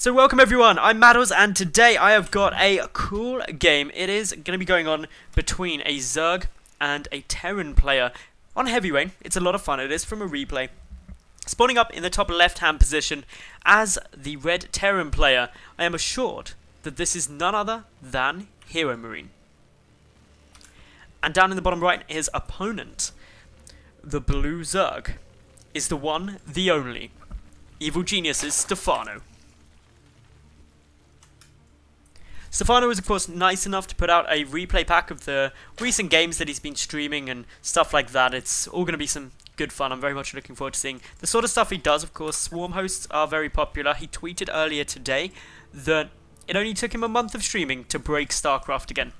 So welcome everyone, I'm Madals and today I have got a cool game. It is going to be going on between a Zerg and a Terran player on Heavy Rain. It's a lot of fun. It is from a replay. Spawning up in the top left hand position as the red Terran player, I am assured that this is none other than HeroMarine. And down in the bottom right, his opponent, the blue Zerg, is the one, the only, Evil Genius's Stephano. Stephano is of course nice enough to put out a replay pack of the recent games that he's been streaming and stuff like that. It's all going to be some good fun. I'm very much looking forward to seeing the sort of stuff he does. Of course, Swarm hosts are very popular. He tweeted earlier today that it only took him a month of streaming to break StarCraft again.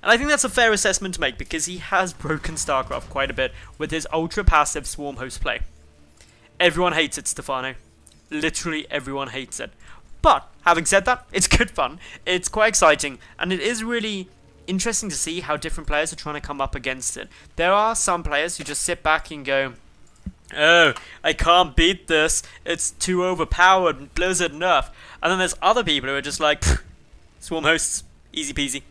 And I think that's a fair assessment to make because he has broken StarCraft quite a bit with his ultra passive Swarm host play. Everyone hates it, Stephano. Literally everyone hates it. But, having said that, it's good fun, it's quite exciting, and it is really interesting to see how different players are trying to come up against it. There are some players who just sit back and go, oh, I can't beat this, it's too overpowered, Blizzard nerf. And then there's other people who are just like, Swarm hosts, easy peasy.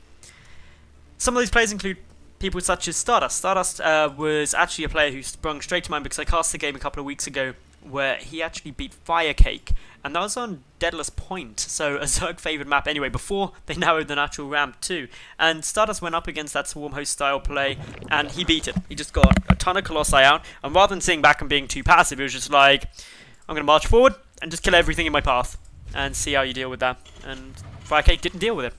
Some of these players include people such as Stardust. Stardust was actually a player who sprung straight to mind because I cast the game a couple of weeks ago where he actually beat Firecake, and that was on Deadless Point, so a Zerg favoured map anyway, before they narrowed the natural ramp too. And Stardust went up against that Swarm host style play, and he beat it. He just got a ton of Colossi out, and rather than sitting back and being too passive, he was just like, I'm going to march forward and just kill everything in my path, and see how you deal with that. And Firecake didn't deal with it.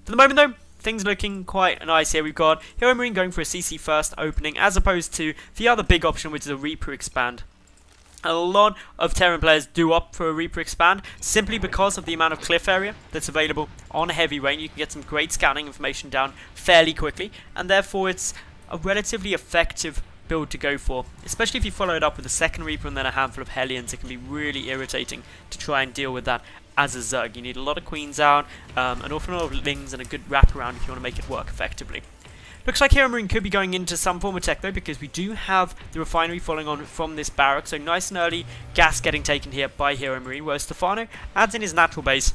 For the moment though, things looking quite nice here. We've got HeroMarine going for a CC first opening, as opposed to the other big option, which is a Reaper expand. A lot of Terran players do opt for a Reaper expand simply because of the amount of cliff area that's available on Heavy Rain. You can get some great scouting information down fairly quickly, and therefore it's a relatively effective build to go for, especially if you follow it up with a second Reaper and then a handful of Hellions. It can be really irritating to try and deal with that as a Zerg. You need a lot of Queens out, an awful lot of Lings, and a good wraparound if you want to make it work effectively. Looks like HeroMarine could be going into some form of tech though, because we do have the refinery following on from this barrack, so nice and early gas getting taken here by HeroMarine, whereas Stephano adds in his natural base,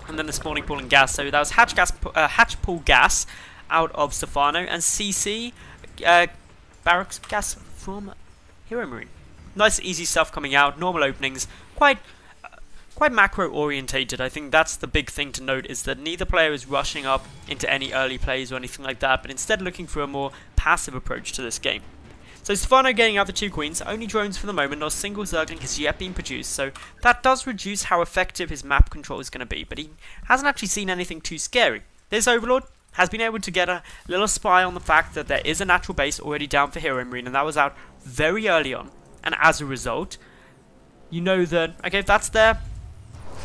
and then the spawning pool and gas. So that was hatch pool gas out of Stephano, and CC barracks gas from HeroMarine. Nice easy stuff coming out, normal openings, quite macro orientated. I think that's the big thing to note, is that neither player is rushing up into any early plays or anything like that, but instead looking for a more passive approach to this game. So Stephano getting out the 2 queens, only drones for the moment, not a single Zergling has yet been produced, so that does reduce how effective his map control is going to be, but he hasn't actually seen anything too scary. This Overlord has been able to get a little spy on the fact that there is a natural base already down for HeroMarine, and that was out very early on, and as a result, you know that, okay, if that's there,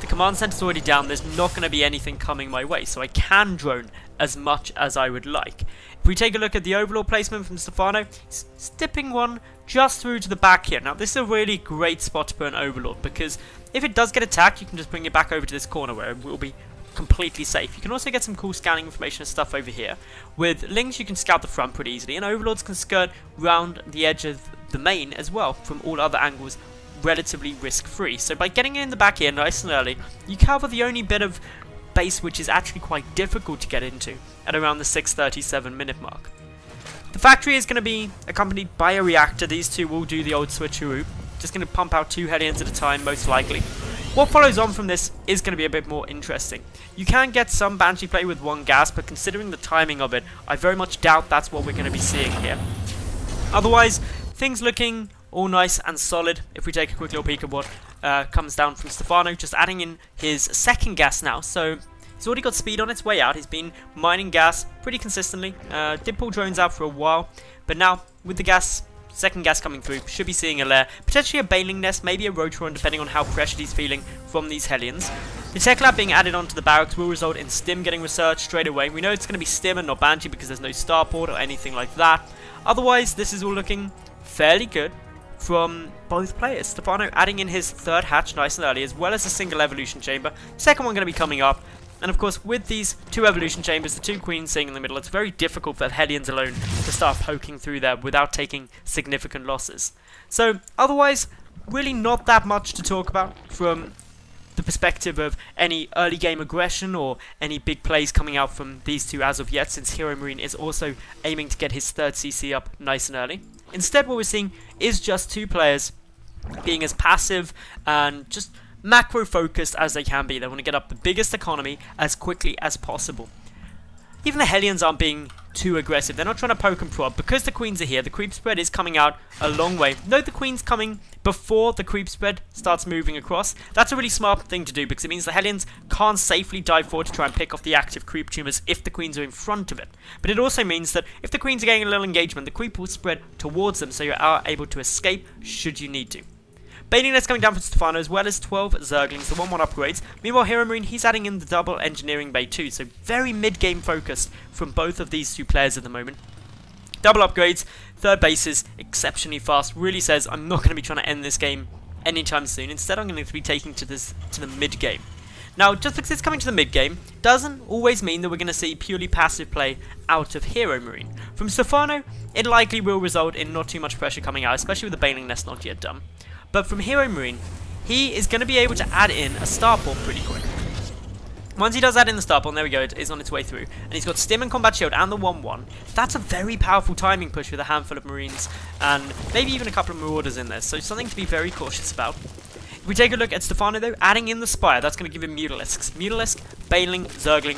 the command center's already down, there's not going to be anything coming my way, so I can drone as much as I would like. If we take a look at the Overlord placement from Stephano, he's dipping one just through to the back here. Now this is a really great spot to put an Overlord, because if it does get attacked, you can just bring it back over to this corner where it will be completely safe. You can also get some cool scanning information and stuff over here. With Lings you can scout the front pretty easily, and Overlords can skirt round the edge of the main as well from all other angles, relatively risk-free. So by getting in the back here nice and early, you cover the only bit of base which is actually quite difficult to get into at around the 6:37 minute mark. The factory is going to be accompanied by a reactor. These two will do the old switcheroo, just going to pump out 2 Hellions at a time most likely. What follows on from this is going to be a bit more interesting. You can get some Banshee play with 1 gas, but considering the timing of it, I very much doubt that's what we're going to be seeing here. Otherwise, things looking all nice and solid. If we take a quick little peek at what comes down from Stephano, just adding in his second gas now, so he's already got speed on its way out. He's been mining gas pretty consistently, did pull drones out for a while, but now with the gas, second gas coming through, should be seeing a lair, potentially a Baneling Nest, maybe a Rotoron, depending on how pressured he's feeling from these Hellions. The tech lab being added onto the barracks will result in Stim getting researched straight away. We know it's going to be Stim and not Banshee because there's no starport or anything like that. Otherwise, this is all looking fairly good from both players. Stephano adding in his 3rd hatch nice and early, as well as a single evolution chamber. Second one going to be coming up, and of course with these 2 evolution chambers, the 2 queens sitting in the middle, it's very difficult for the Hellions alone to start poking through there without taking significant losses. So otherwise, really not that much to talk about from the perspective of any early game aggression or any big plays coming out from these two as of yet, since HeroMarine is also aiming to get his third CC up nice and early. Instead, what we're seeing is just two players being as passive and just macro focused as they can be. They want to get up the biggest economy as quickly as possible. Even the Hellions aren't being too aggressive. They're not trying to poke and prod. Because the queens are here, the creep spread is coming out a long way. Note the queen's coming before the creep spread starts moving across. That's a really smart thing to do, because it means the Hellions can't safely dive forward to try and pick off the active creep tumors if the queens are in front of it. But it also means that if the queens are getting a little engagement, the creep will spread towards them, so you are able to escape should you need to. Baneliness coming down from Stephano, as well as 12 Zerglings, the 1-1 upgrades. Meanwhile, HeroMarine, he's adding in the double engineering bay too, so very mid-game focused from both of these two players at the moment. Double upgrades, third bases, exceptionally fast, really says I'm not going to be trying to end this game anytime soon. Instead, I'm going to be taking to the mid-game. Now, just because it's coming to the mid-game, doesn't always mean that we're going to see purely passive play out of HeroMarine. From Stephano, it likely will result in not too much pressure coming out, especially with the Baneling Nest not yet done. But from HeroMarine, he is going to be able to add in a start ball pretty quick. Once he does add in the start ball, there we go, it is on its way through. And he's got Stim and Combat Shield and the 1-1. That's a very powerful timing push with a handful of Marines and maybe even a couple of Marauders in there. So something to be very cautious about. If we take a look at Stephano though, adding in the Spire, that's going to give him Mutalisks. Mutalisk, Baneling, Zergling.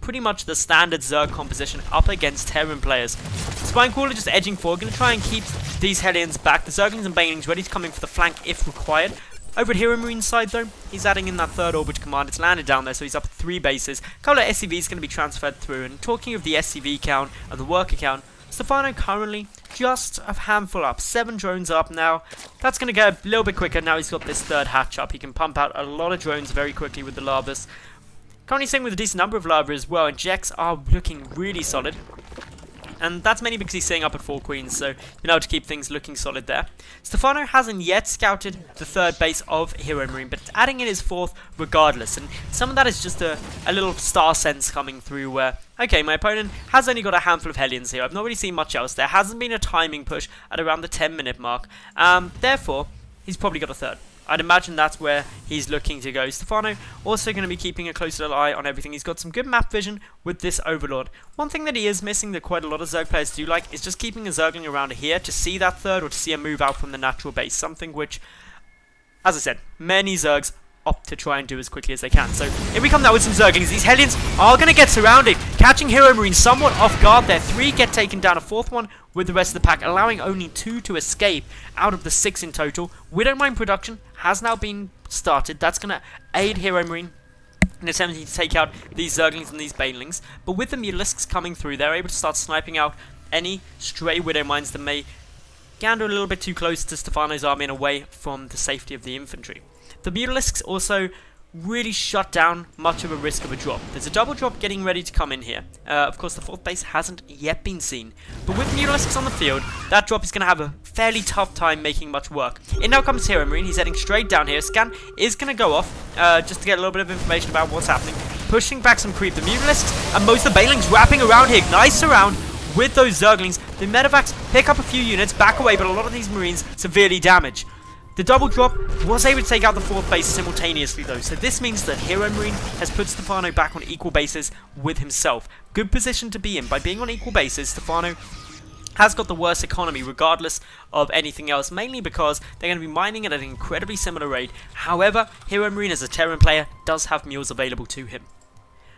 Pretty much the standard Zerg composition up against Terran players. Spinecrawler just edging forward, going to try and keep these Hellions back. The Zerglings and Banelings ready to come in for the flank if required. Over at HeroMarine's side though, he's adding in that third orbit command. It's landed down there, so he's up 3 bases. A couple of SCVs going to be transferred through. And talking of the SCV count and the worker count, Stephano currently just a handful up. 7 drones up now. That's going to get a little bit quicker now he's got this third hatch up. He can pump out a lot of drones very quickly with the Lavas. Currently sitting with a decent number of Lava as well, and Jex are looking really solid. And that's mainly because he's sitting up at 4 queens, so been able to keep things looking solid there. Stephano hasn't yet scouted the third base of HeroMarine, but it's adding in his 4th regardless. And some of that is just a little star sense coming through where, okay, my opponent has only got a handful of Hellions here. I've not really seen much else. There hasn't been a timing push at around the 10-minute mark. Therefore, he's probably got a third. I'd imagine that's where he's looking to go. Stephano also going to be keeping a close little eye on everything. He's got some good map vision with this Overlord. One thing that he is missing that quite a lot of Zerg players do like is just keeping a Zergling around here to see that third or to see a move out from the natural base. Something which, as I said, many Zergs opt to try and do as quickly as they can. So if we come now with some Zerglings, these Hellions are going to get surrounded, catching HeroMarine somewhat off guard there. 3 get taken down, a 4th one with the rest of the pack, allowing only 2 to escape out of the 6 in total. Widowmine production has now been started. That's going to aid HeroMarine in attempting to take out these Zerglings and these Banelings. But with the Mutalisks coming through, they're able to start sniping out any stray Widowmines that may gander a little bit too close to Stephano's army and away from the safety of the infantry. The Mutalisks also really shut down much of a risk of a drop. There's a double drop getting ready to come in here. Of course, the 4th base hasn't yet been seen. But with Mutalisks on the field, that drop is going to have a fairly tough time making much work. In now comes HeroMarine. He's heading straight down here. Scan is going to go off just to get a little bit of information about what's happening. Pushing back some creep. The Mutalisks and most of the Banelings wrapping around here. Nice surround with those Zerglings. The Medivacs pick up a few units, back away, but a lot of these Marines severely damaged. The double drop was able to take out the 4th base simultaneously though, so this means that HeroMarine has put Stephano back on equal bases with himself. Good position to be in. By being on equal bases, Stephano has got the worst economy regardless of anything else, mainly because they're going to be mining at an incredibly similar rate. However, HeroMarine as a Terran player does have mules available to him.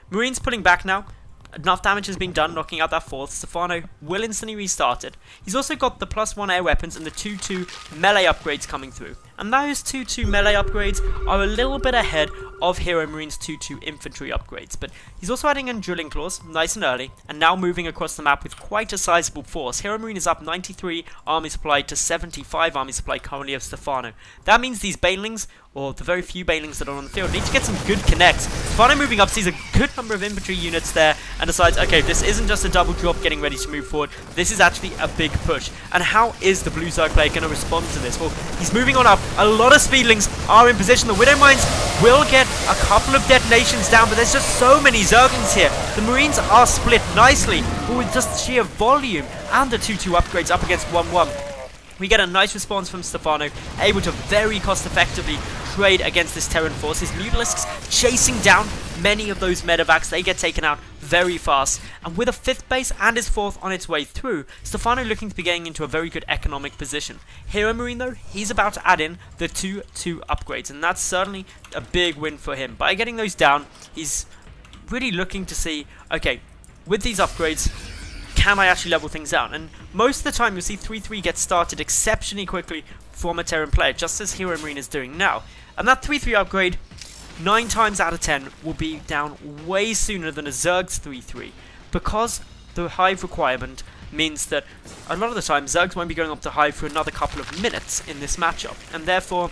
Marines pulling back now. Enough damage has been done, knocking out that 4th. Stephano will instantly restart it. He's also got the +1 air weapons and the 2-2 melee upgrades coming through. And those 2-2 melee upgrades are a little bit ahead of HeroMarine's 2-2 infantry upgrades. But he's also adding in drilling claws, nice and early, and now moving across the map with quite a sizable force. HeroMarine is up 93 army supply to 75 army supply currently of Stephano. That means these Banelings, or the very few Banelings that are on the field, need to get some good connects. Stephano moving up, sees a good number of infantry units there, and decides, okay, this isn't just a double drop getting ready to move forward, this is actually a big push. And how is the blue Zerg player going to respond to this? Well, he's moving on up. A lot of Speedlings are in position. The Widowmines will get a couple of detonations down, but there's just so many Zerglings here. The Marines are split nicely, but with just sheer volume and the 2-2 upgrades up against 1-1. We get a nice response from Stephano, able to very cost effectively trade against this Terran force. His Mutalisks chasing down many of those medevacs. They get taken out very fast, and with a 5th base and his 4th on its way through, Stephano looking to be getting into a very good economic position. HeroMarine though, he's about to add in the 2-2 upgrades, and that's certainly a big win for him. By getting those down, he's really looking to see, okay, with these upgrades, can I actually level things out? And most of the time you'll see 3-3 get started exceptionally quickly from a Terran player, just as HeroMarine is doing now. And that 3-3 upgrade, 9 times out of 10, will be down way sooner than a Zerg's 3-3, because the Hive requirement means that a lot of the time Zergs won't be going up to Hive for another couple of minutes in this matchup, and therefore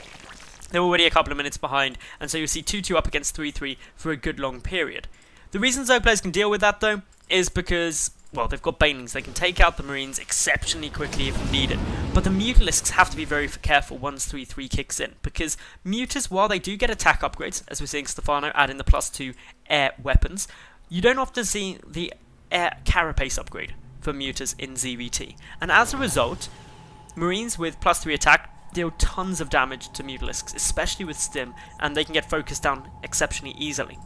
they're already a couple of minutes behind, and so you'll see 2-2 up against 3-3 for a good long period. The reason Zerg players can deal with that though is because, well, they've got Banelings. They can take out the Marines exceptionally quickly if needed. But the Mutalisks have to be very careful once 3-3 kicks in, because Mutas, while they do get attack upgrades, as we're seeing Stephano add in the +2 air weapons, you don't often see the air carapace upgrade for Mutas in ZvT. And as a result, Marines with +3 attack deal tons of damage to Mutalisks, especially with Stim, and they can get focused down exceptionally easily.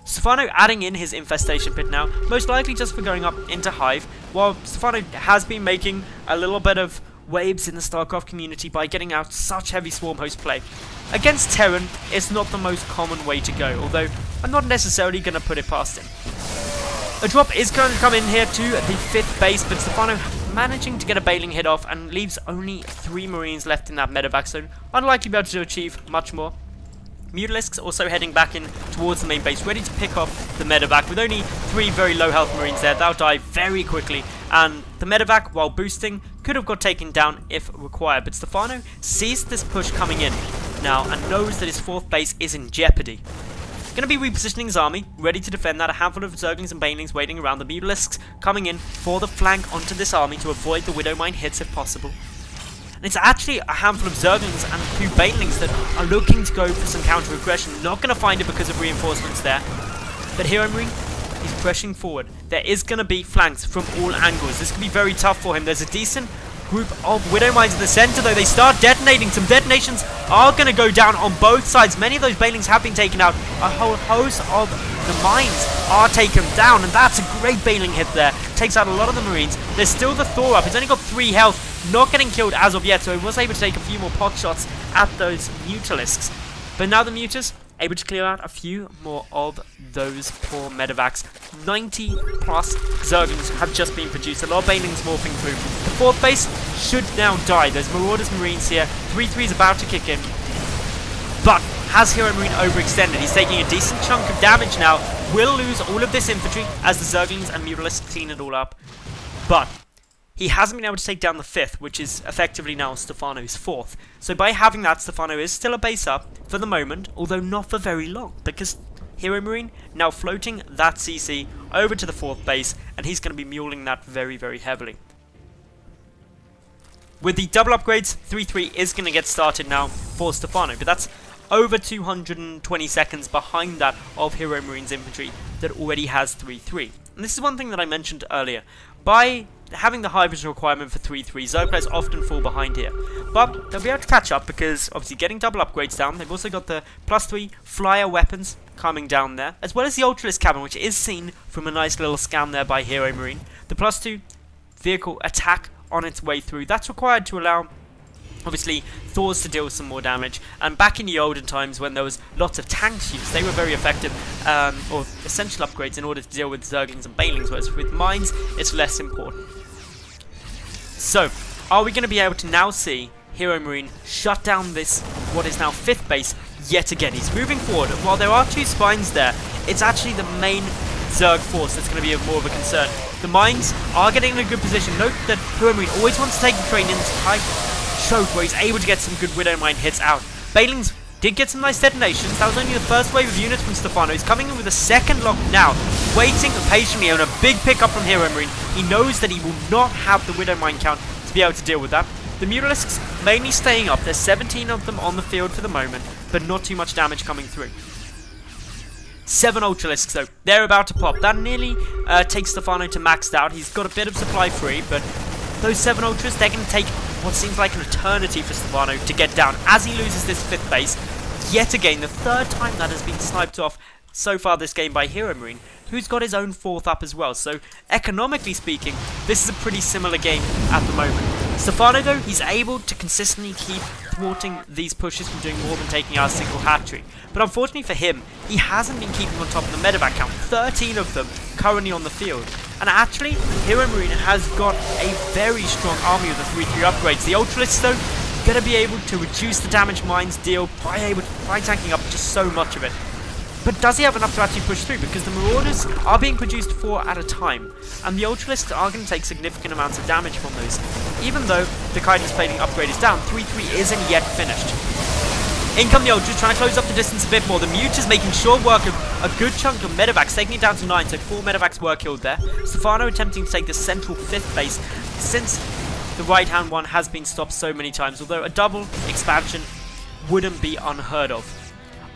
Stephano adding in his infestation pit now, most likely just for going up into Hive, while Stephano has been making a little bit of waves in the StarCraft community by getting out such heavy swarm host play. Against Terran, it's not the most common way to go, although I'm not necessarily going to put it past him. A drop is going to come in here to the 5th base, but Stephano managing to get a Baneling hit off and leaves only 3 Marines left in that medevac zone, unlikely to be able to achieve much more. Mutalisks also heading back in towards the main base, ready to pick off the medevac. With only 3 very low health Marines there, they'll die very quickly, and the medevac, while boosting, could have got taken down if required. But Stephano sees this push coming in now and knows that his 4th base is in jeopardy. Going to be repositioning his army, ready to defend that. A handful of Zerglings and Banelings waiting around. The Mutalisks coming in for the flank onto this army to avoid the Widowmine hits if possible. And it's actually a handful of Zerglings and 2 Banelings that are looking to go for some counter-aggression. Not going to find it because of reinforcements there. But HeroMarine is pushing forward. There is going to be flanks from all angles. This could be very tough for him. There's a decent group of Widowmines in the center, though. They start detonating. Some detonations are going to go down on both sides. Many of those Banelings have been taken out. A whole host of the mines are taken down, and that's a great Baneling hit there. Takes out a lot of the Marines. There's still the Thor up. He's only got 3 health. Not getting killed as of yet, so he was able to take a few more pot shots at those Mutalisks. But now the Mutas able to clear out a few more of those poor medevacs. 90 plus Zerglings have just been produced. A lot of Banelings morphing through. The 4th base should now die. There's Marauders Marines here. 3-3 is about to kick in. But has HeroMarine overextended? He's taking a decent chunk of damage now. Will lose all of this infantry as the Zerglings and Mutalisks clean it all up. But he hasn't been able to take down the 5th, which is effectively now Stephano's 4th. So by having that, Stephano is still a base up for the moment, although not for very long, because HeroMarine now floating that CC over to the 4th base, and he's going to be muling that very, very heavily. With the double upgrades, 3-3 is going to get started now for Stephano, but that's over 220 seconds behind that of HeroMarine's infantry that already has 3-3. And this is one thing that I mentioned earlier. By having the high vision requirement for 3-3, Zerg players often fall behind here. But they'll be able to catch up because obviously getting double upgrades down, they've also got the +3 flyer weapons coming down there, as well as the Ultralisk cabin, which is seen from a nice little scan there by HeroMarine. The +2 vehicle attack on its way through. That's required to allow obviously Thors to deal some more damage, and back in the olden times when there was lots of tanks used, they were very effective, or essential upgrades in order to deal with Zerglings and Banelings, whereas with mines it's less important. So, are we going to be able to now see HeroMarine shut down this, what is now 5th base, yet again? He's moving forward, and while there are 2 spines there, it's actually the main Zerg force that's going to be more of a concern. The mines are getting in a good position. Note that HeroMarine always wants to take the train into tight choke where he's able to get some good Widowmine hits out. Banelings did get some nice detonations. That was only the first wave of units from Stephano. He's coming in with a second lock now, waiting patiently on a big pickup from HeroMarine. He knows that he will not have the Widowmine count to be able to deal with that. The Mutalisks mainly staying up. There's 17 of them on the field for the moment, but not too much damage coming through. 7 Ultralisks though, they're about to pop. That nearly takes Stephano to maxed out. He's got a bit of supply free, but those 7 Ultras, they're going to take what seems like an eternity for Stephano to get down. As he loses this 5th base, yet again, the third time that has been sniped off so far this game by HeroMarine, who's got his own 4th up as well. So economically speaking, this is a pretty similar game at the moment. Stephano though, he's able to consistently keep thwarting these pushes from doing more than taking out a single hat-trick. But unfortunately for him, he hasn't been keeping on top of the medevac count, 13 of them currently on the field. And actually, HeroMarine has got a very strong army with the 3-3 upgrades. The Ultralists though, going to be able to reduce the damage mines deal by tanking up just so much of it. But does he have enough to actually push through? Because the Marauders are being produced 4 at a time, and the Ultralists are going to take significant amounts of damage from those. Even though the Kindness Plating upgrade is down, 3-3 isn't yet finished. In come the Ultras, trying to close up the distance a bit more. The Mute is making short work of a good chunk of medevacs, taking it down to 9, so 4 medevacs were killed there. Stephano attempting to take the central 5th base, since the right-hand one has been stopped so many times, although a double expansion wouldn't be unheard of.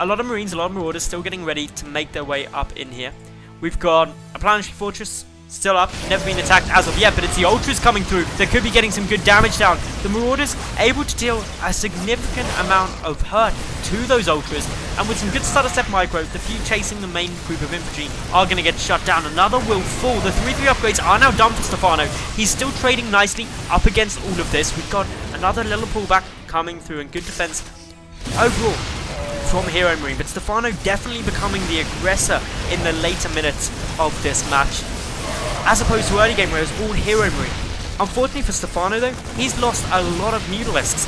A lot of Marines, a lot of Marauders still getting ready to make their way up in here. We've got a Planetary Fortress still up, never been attacked as of yet, but it's the Ultras coming through. They could be getting some good damage down. The Marauders able to deal a significant amount of hurt to those Ultras, and with some good starter step micro, the few chasing the main group of infantry are going to get shut down. Another will fall. The 3-3 upgrades are now done for Stephano. He's still trading nicely up against all of this. We've got another little pullback coming through and good defense overall from HeroMarine, but Stephano definitely becoming the aggressor in the later minutes of this match, as opposed to early game where it was all HeroMarine. Unfortunately for Stephano though, he's lost a lot of Mutalisks,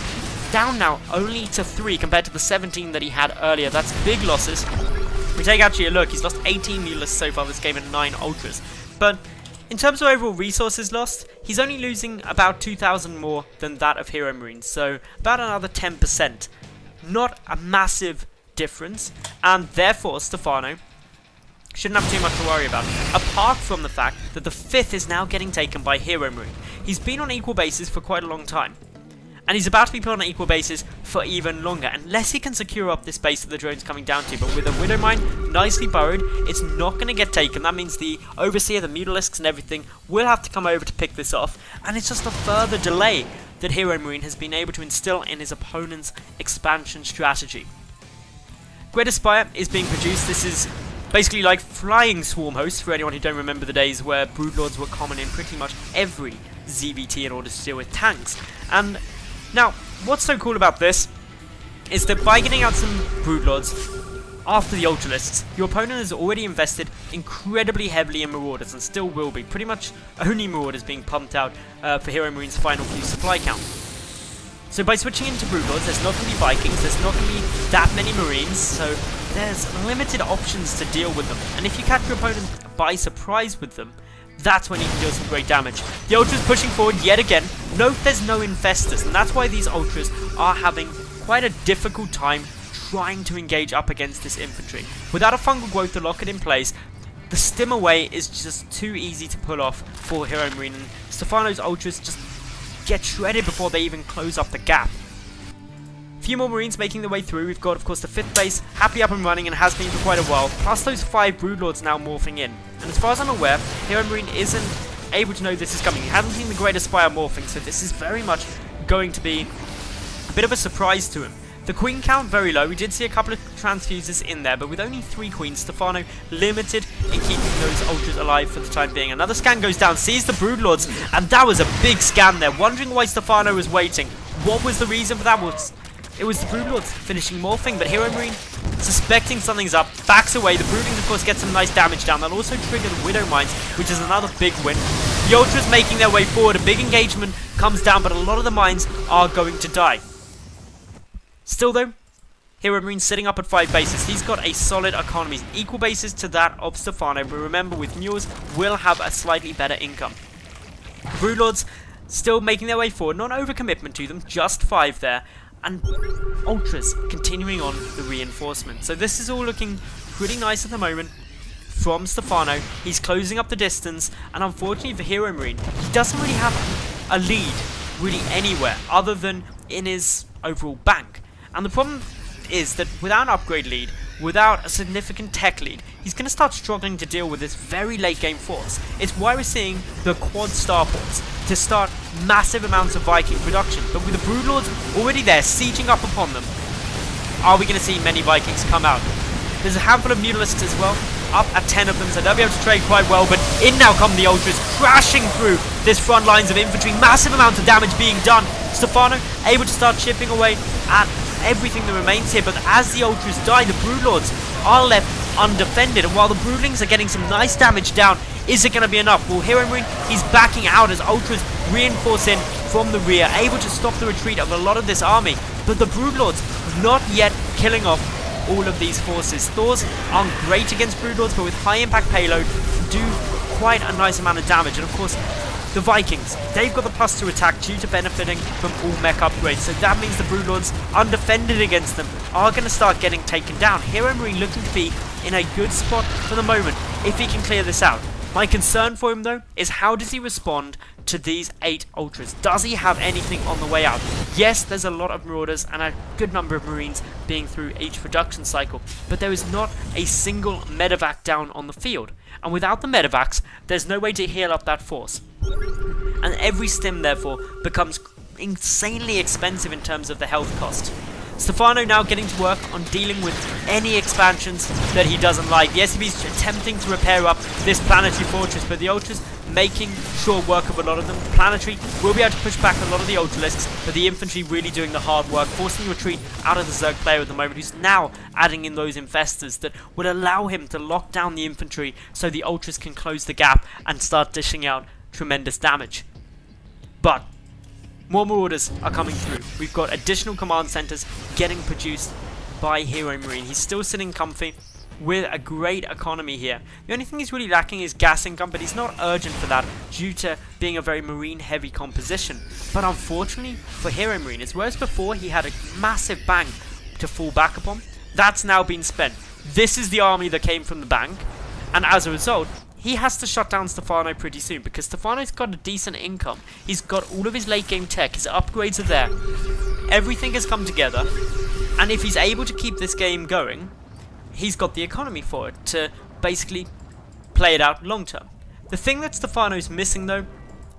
down now only to 3 compared to the 17 that he had earlier. That's big losses. We take actually a look, he's lost 18 Mutalisks so far this game and 9 Ultras, but in terms of overall resources lost, he's only losing about 2,000 more than that of HeroMarine, so about another 10%. Not a massive difference, and therefore Stephano shouldn't have too much to worry about, apart from the fact that the 5th is now getting taken by HeroMarine. He's been on equal basis for quite a long time, and he's about to be put on equal basis for even longer, unless he can secure up this base that the drone's coming down to. But with a Widow Mine nicely burrowed, it's not going to get taken. That means the Overseer, the Mutalisks and everything will have to come over to pick this off, and it's just a further delay that HeroMarine has been able to instill in his opponent's expansion strategy. Greater Spire is being produced. This is basically like flying swarm hosts for anyone who don't remember the days where Broodlords were common in pretty much every ZvT in order to deal with tanks. And now, what's so cool about this is that by getting out some Broodlords after the Ultralists, your opponent has already invested incredibly heavily in Marauders and still will be. Pretty much only Marauders being pumped out for HeroMarine's final few supply count. So by switching into Broodlords, there's not going to be Vikings, there's not going to be that many Marines, so there's limited options to deal with them. And if you catch your opponent by surprise with them, that's when you can deal some great damage. The Ultras pushing forward yet again. Note there's no Infestors, and that's why these Ultras are having quite a difficult time trying to engage up against this infantry. Without a fungal growth to lock it in place, the stim away is just too easy to pull off for HeroMarine, and Stephano's Ultras just get shredded before they even close up the gap. A few more Marines making their way through. We've got, of course, the 5th base happy up and running and has been for quite a while, plus those 5 Broodlords now morphing in. And as far as I'm aware, HeroMarine isn't able to know this is coming. He hasn't seen the Greater Spire morphing, so this is very much going to be a bit of a surprise to him. The queen count very low. We did see a couple of transfuses in there, but with only 3 queens, Stephano limited in keeping those Ultras alive for the time being. Another scan goes down, sees the Broodlords, and that was a big scan there. Wondering why Stephano was waiting. What was the reason for that? It was the Broodlords finishing morphing, but HeroMarine, suspecting something's up, backs away. The Broodlings, of course, get some nice damage down. They'll also trigger the Widow Mines, which is another big win. The Ultras making their way forward. A big engagement comes down, but a lot of the mines are going to die. Still though, HeroMarine sitting up at 5 bases. He's got a solid economy, equal bases to that of Stephano, but remember with Mules will have a slightly better income. Broodlords still making their way forward, not overcommitment to them, just 5 there, and Ultras continuing on the reinforcement. So this is all looking pretty nice at the moment from Stephano. He's closing up the distance, and unfortunately for HeroMarine, he doesn't really have a lead really anywhere other than in his overall bank. And the problem is that without an upgrade lead, without a significant tech lead, he's going to start struggling to deal with this very late game force. It's why we're seeing the quad starports to start massive amounts of Viking production. But with the Broodlords already there, sieging up upon them, are we going to see many Vikings come out? There's a handful of Mutalisks as well, up at 10 of them, so they'll be able to trade quite well, but in now come the Ultras, crashing through this front lines of infantry, massive amounts of damage being done. Stephano able to start chipping away at everything that remains here, but as the Ultras die, the Broodlords are left undefended, and while the Broodlings are getting some nice damage down, is it going to be enough? Well, HeroMarine, he's backing out as Ultras reinforce in from the rear, able to stop the retreat of a lot of this army, but the Broodlords not yet killing off all of these forces. Thors aren't great against Broodlords, but with high impact payload do quite a nice amount of damage. And of course, the Vikings, they've got the +2 attack due to benefiting from all mech upgrades, so that means the Broodlords, undefended against them, are going to start getting taken down. HeroMarine looking to be in a good spot for the moment if he can clear this out. My concern for him though is how does he respond to these 8 Ultras? Does he have anything on the way out? Yes, there's a lot of Marauders and a good number of Marines being through each production cycle, but there is not a single medevac down on the field. And without the medevacs, there's no way to heal up that force. And every stim therefore becomes insanely expensive in terms of the health cost. Stephano now getting to work on dealing with any expansions that he doesn't like. The SCV's attempting to repair up this planetary fortress, but the Ultras making short work of a lot of them. Planetary will be able to push back a lot of the Ultralisks, but the infantry really doing the hard work, forcing the retreat out of the Zerg player at the moment, who's now adding in those infestors that would allow him to lock down the infantry so the Ultras can close the gap and start dishing out tremendous damage. But more Marauders are coming through. We've got additional command centers getting produced by HeroMarine. He's still sitting comfy with a great economy here. The only thing he's really lacking is gas income, but he's not urgent for that due to being a very marine heavy composition. But unfortunately for HeroMarine, as whereas before he had a massive bank to fall back upon, that's now been spent. This is the army that came from the bank, and as a result, he has to shut down Stephano pretty soon, because Stephano's got a decent income. He's got all of his late game tech, his upgrades are there. Everything has come together, and if he's able to keep this game going, he's got the economy for it to basically play it out long term. The thing that Stephano's missing though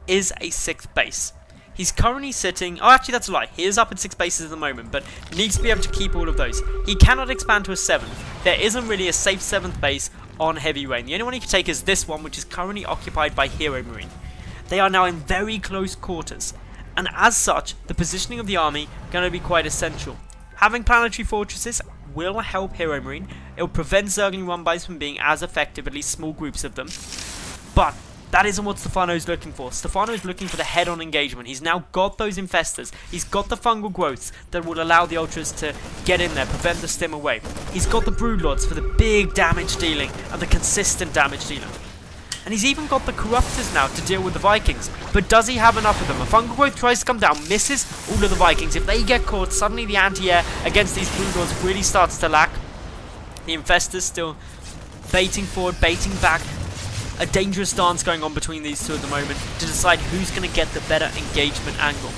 is a 6th base. He's currently sitting, oh actually that's a lie, he is up at 6 bases at the moment, but needs to be able to keep all of those. He cannot expand to a 7th. There isn't really a safe 7th base on Heavy Rain. The only one he can take is this one, which is currently occupied by HeroMarine. They are now in very close quarters, and as such, the positioning of the army going to be quite essential. Having planetary fortresses will help HeroMarine. It will prevent Zergling one-bys from being as effective, at least small groups of them. But that isn't what Stephano is looking for. Stephano is looking for the head-on engagement. He's now got those infestors. He's got the fungal growths that will allow the Ultras to get in there, prevent the stim away. He's got the Broodlords for the big damage dealing and the consistent damage dealing. And he's even got the Corruptors now to deal with the Vikings. But does he have enough of them? A fungal growth tries to come down, misses all of the Vikings. If they get caught, suddenly the anti-air against these Broodlords really starts to lack. The infestors still baiting forward, baiting back. A dangerous dance going on between these two at the moment to decide who's going to get the better engagement angle.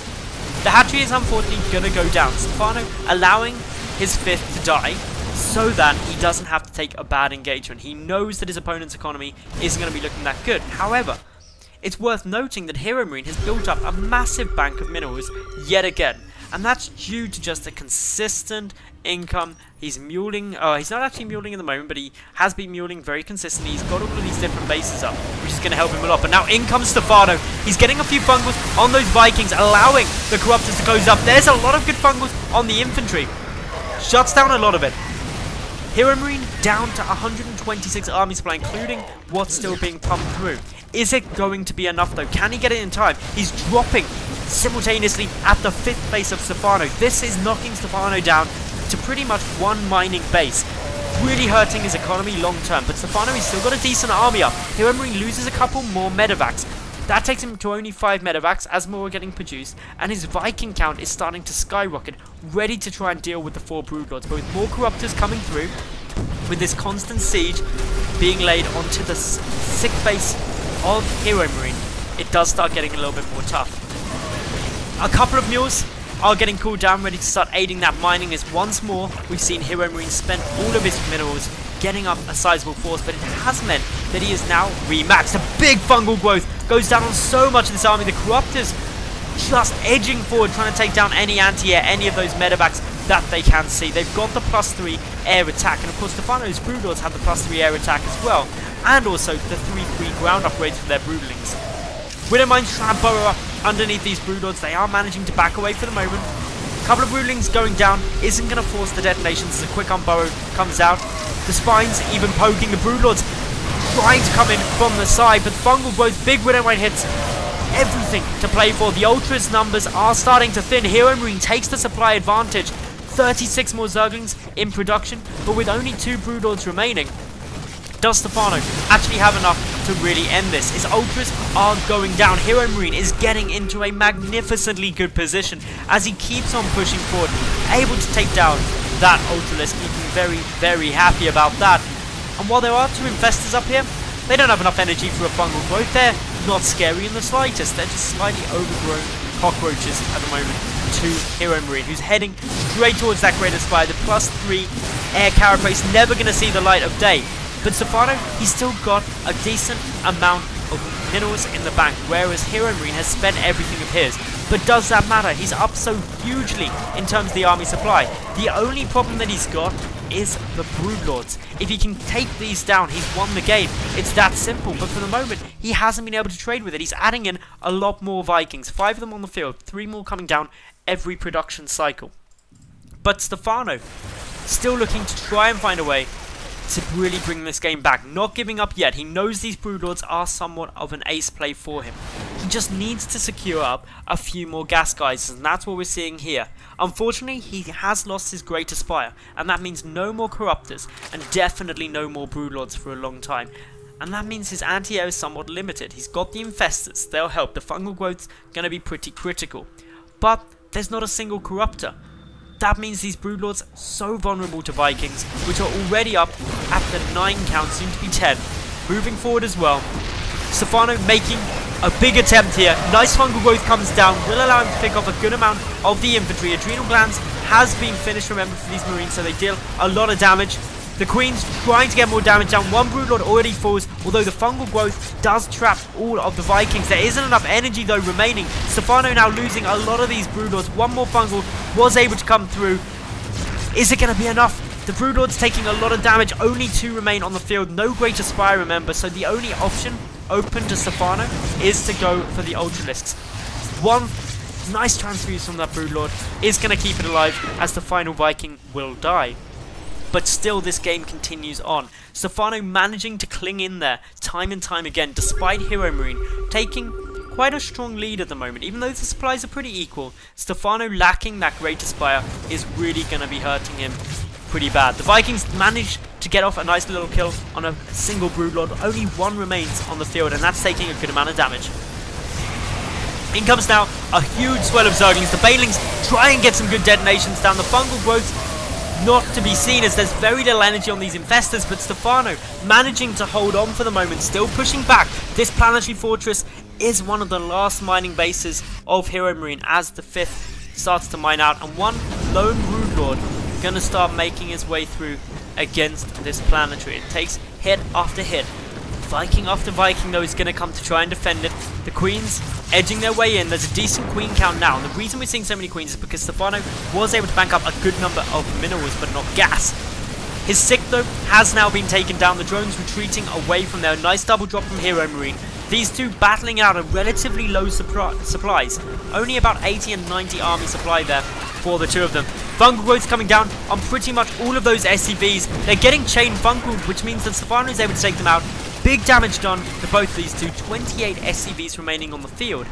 The hatchery is unfortunately going to go down. Stephano allowing his 5th to die so that he doesn't have to take a bad engagement. He knows that his opponent's economy isn't going to be looking that good. However, it's worth noting that HeroMarine has built up a massive bank of minerals yet again. And that's due to just a consistent income. He's muling, he's not actually muling at the moment, but he has been muling very consistently. He's got all of these different bases up, which is going to help him a lot. But now in comes Stephano. He's getting a few fungals on those Vikings, allowing the Corruptors to close up. There's a lot of good fungals on the infantry. Shuts down a lot of it. HeroMarine down to 126 army supply, including what's still being pumped through. Is it going to be enough though? Can he get it in time? He's dropping simultaneously at the 5th base of Stephano. This is knocking Stephano down to pretty much one mining base, really hurting his economy long term. But Stephano has still got a decent army up. HeroMarine loses a couple more medevacs. That takes him to only 5 medevacs as more are getting produced, and his Viking count is starting to skyrocket, ready to try and deal with the 4 Broodlords. But with more Corruptors coming through, with this constant siege being laid onto the 6th base of HeroMarine, it does start getting a little bit more tough. A couple of mules are getting cooled down, ready to start aiding that mining, as once more we've seen HeroMarine spend all of his minerals getting up a sizable force, but it has meant that he is now remaxed. A big fungal growth goes down on so much of this army. The Corruptors just edging forward, trying to take down any anti-air, any of those medevacs that they can see. They've got the +3 air attack, and of course Stephano's Broodlords have the +3 air attack as well, and also the 3/3 ground upgrades for their Broodlings. Widowmines trying to burrow up underneath these Broodlords. They are managing to back away for the moment. A couple of Broodlings going down isn't going to force the detonations as a quick unburrow comes out. The Spines even poking the Broodlords, trying to come in from the side, but Fungal Growth, big Widowmine hits, everything to play for. The Ultra's numbers are starting to thin. HeroMarine takes the supply advantage. 36 more Zerglings in production, but with only 2 Broodlords remaining, does Stephano actually have enough to really end this? His Ultras are going down. HeroMarine is getting into a magnificently good position as he keeps on pushing forward, able to take down that Ultralisk, keeping very, very happy about that. And while there are 2 Infestors up here, they don't have enough energy for a Fungal Growth. They're not scary in the slightest. They're just slightly overgrown cockroaches at the moment to HeroMarine, who's heading straight towards that Greater Spire. The +3 air carapace never going to see the light of day. But Stephano, he's still got a decent amount of minerals in the bank, whereas HeroMarine has spent everything of his. But does that matter? He's up so hugely in terms of the army supply. The only problem that he's got is the Broodlords. If he can take these down, he's won the game. It's that simple, but for the moment, he hasn't been able to trade with it. He's adding in a lot more Vikings, 5 of them on the field, 3 more coming down every production cycle. But Stephano, still looking to try and find a way to really bring this game back. Not giving up yet. He knows these Broodlords are somewhat of an ace play for him. He just needs to secure up a few more gas geysers, and that's what we're seeing here. Unfortunately, he has lost his Greater Spire, and that means no more Corruptors, and definitely no more Broodlords for a long time. And that means his anti-air is somewhat limited. He's got the Infestors, they'll help. The Fungal Growth's going to be pretty critical. But there's not a single Corruptor. That means these Broodlords are so vulnerable to Vikings, which are already up at the 9 count, soon to be 10. Moving forward as well. Stephano making a big attempt here. Nice Fungal Growth comes down, will allow him to pick off a good amount of the infantry. Adrenal Glands has been finished, remember, for these Marines, so they deal a lot of damage. The Queen's trying to get more damage down. 1 Broodlord already falls, although the Fungal Growth does trap all of the Vikings. There isn't enough energy though remaining. Stephano now losing a lot of these Broodlords. 1 more Fungal was able to come through. Is it going to be enough? The Broodlord's taking a lot of damage. Only 2 remain on the field. No Greater Spire, remember, so the only option open to Stephano is to go for the Ultralisks. 1 nice transfuse from that Broodlord is going to keep it alive as the final Viking will die. But still, this game continues on. Stephano managing to cling in there time and time again, despite HeroMarine taking quite a strong lead at the moment. Even though the supplies are pretty equal, Stephano lacking that Greater Spire is really going to be hurting him pretty bad. The Vikings managed to get off a nice little kill on a single Broodlord. Only 1 remains on the field, and that's taking a good amount of damage. In comes now a huge swell of Zerglings. The Banelings try and get some good detonations down. The Fungal Growth not to be seen as there's very little energy on these Infestors, but Stephano managing to hold on for the moment, still pushing back. This Planetary Fortress is one of the last mining bases of HeroMarine as the 5th starts to mine out, and 1 lone Broodlord going to start making his way through against this Planetary. It takes hit after hit. Viking after Viking though is going to come to try and defend it. The Queens edging their way in. There's a decent Queen count now, and the reason we're seeing so many Queens is because Stephano was able to bank up a good number of minerals but not gas. His sick though has now been taken down. The drones retreating away from there. Nice double drop from HeroMarine. These 2 battling out at relatively low supplies. Only about 80 and 90 army supply there for the 2 of them. Fungal Growth coming down on pretty much all of those SCVs. They're getting chain fungal, which means that Stephano is able to take them out. Big damage done to both these 2. 28 SCVs remaining on the field.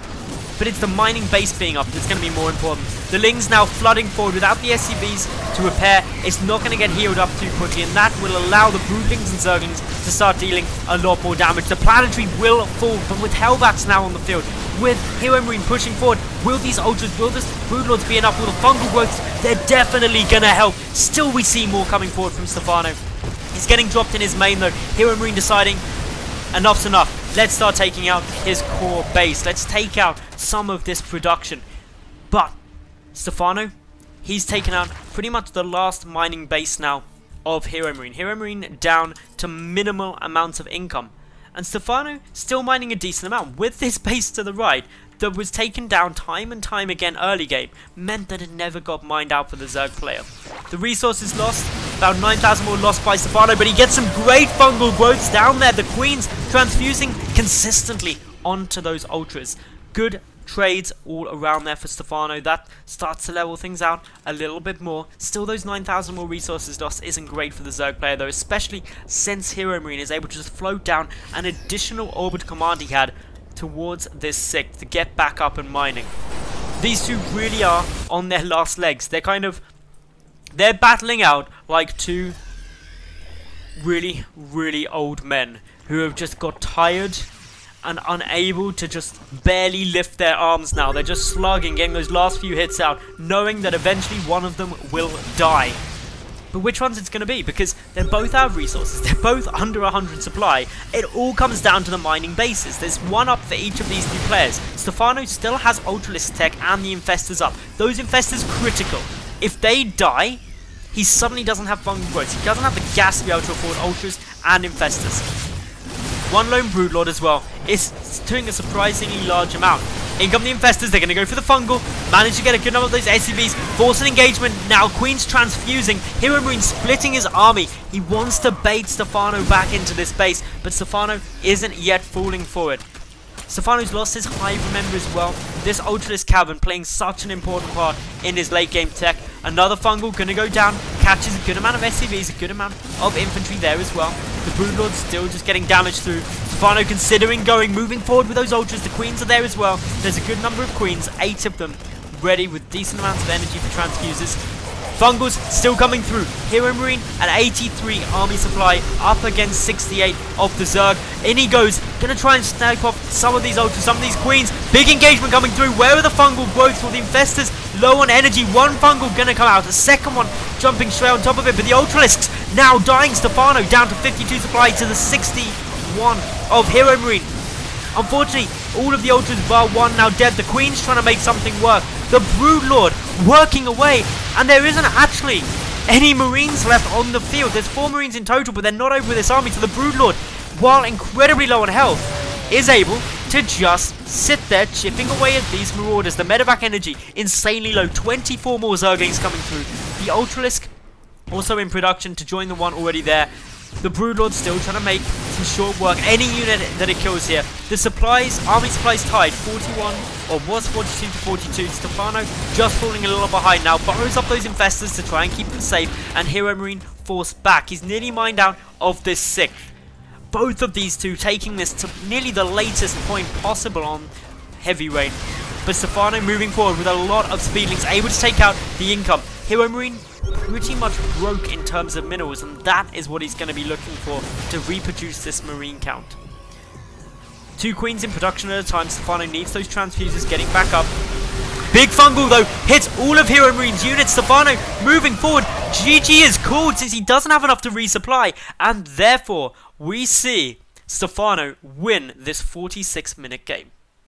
But it's the mining base being up that's going to be more important. The Lings now flooding forward without the SCVs to repair. It's not going to get healed up too quickly, and that will allow the Broodlings and Zerglings to start dealing a lot more damage. The Planetary will fall, but with Hellbats now on the field, with HeroMarine pushing forward, will these Ultras, will this Broodlords be enough? Will the Fungal Growths? They're definitely going to help. Still, we see more coming forward from Stephano. He's getting dropped in his main though. HeroMarine deciding enough's enough. Let's start taking out his core base. Let's take out some of this production. But Stephano, he's taken out pretty much the last mining base now of HeroMarine. HeroMarine down to minimal amounts of income. And Stephano still mining a decent amount. With this base to the right, that was taken down time and time again early game meant that it never got mined out for the Zerg player. The resources lost, about 9,000 more lost by Stephano, but he gets some great fungal growths down there. The Queens transfusing consistently onto those Ultras. Good trades all around there for Stephano. That starts to level things out a little bit more. Still, those 9,000 more resources lost isn't great for the Zerg player though, especially since HeroMarine is able to just float down an additional orbit command he had towards this 6 to get back up and mining. These two really are on their last legs. They're battling out like two really old men who have just got tired and unable to just barely lift their arms now. They're just slugging, getting those last few hits out, knowing that eventually one of them will die. But which one's it's going to be? Because they're both out of resources, they're both under 100 supply. It all comes down to the mining bases. There's one up for each of these two players. Stephano still has Ultralisk tech and the Infestors up. Those Infestors critical. If they die, he suddenly doesn't have fungal growth. He doesn't have the gas to be able to afford Ultras and Infestors. One lone Broodlord as well is doing a surprisingly large amount. In come the Infestors, they're going to go for the fungal, manage to get a good number of those SCVs, force an engagement. Now Queen's transfusing, HeroMarine splitting his army. He wants to bait Stephano back into this base, but Stephano isn't yet falling for it. Stephano's lost his hive, remember, as well. This Ultralisk Cavern playing such an important part in his late game tech. Another fungal gonna go down, catches a good amount of SCVs, a good amount of infantry there as well. The Broodlord's still just getting damage through. Stephano considering moving forward with those Ultras. The Queens are there as well. There's a good number of Queens, 8 of them, ready with decent amounts of energy for transfusers. Fungals still coming through. HeroMarine at 83 army supply up against 68 of the Zerg. In he goes. Gonna try and snipe off some of these Ultras, some of these Queens. Big engagement coming through. Where are the fungal growths for the Infestors? Low on energy. One fungal gonna come out. The second one jumping straight on top of it. But the Ultralisks now dying. Stephano down to 52 supply to the 61 of HeroMarine. Unfortunately, all of the Ultras bar one now dead. The Queen's trying to make something work. The Broodlord working away, and there isn't actually any Marines left on the field. There's 4 Marines in total, but they're not over this army. So the Broodlord, while incredibly low on health, is able to just sit there chipping away at these Marauders. The medevac energy insanely low. 24 more Zerglings coming through. The Ultralisk also in production to join the one already there. The Broodlord still trying to make some short work. Any unit that it kills here. The supplies, army supplies tied 41, or was 42 to 42. Stephano just falling a little behind now. Burrows up those Infestors to try and keep them safe. And HeroMarine forced back. He's nearly mined out of this 6th. Both of these two taking this to nearly the latest point possible on heavy rain. But Stephano moving forward with a lot of speedlings, able to take out the income. HeroMarine pretty much broke in terms of minerals, and that is what he's going to be looking for to reproduce this marine count. 2 Queens in production at a time. Stephano needs those transfusers getting back up. Big fungal though hits all of HeroMarine's units. Stephano moving forward. GG is called since he doesn't have enough to resupply, and therefore we see Stephano win this 46-minute game.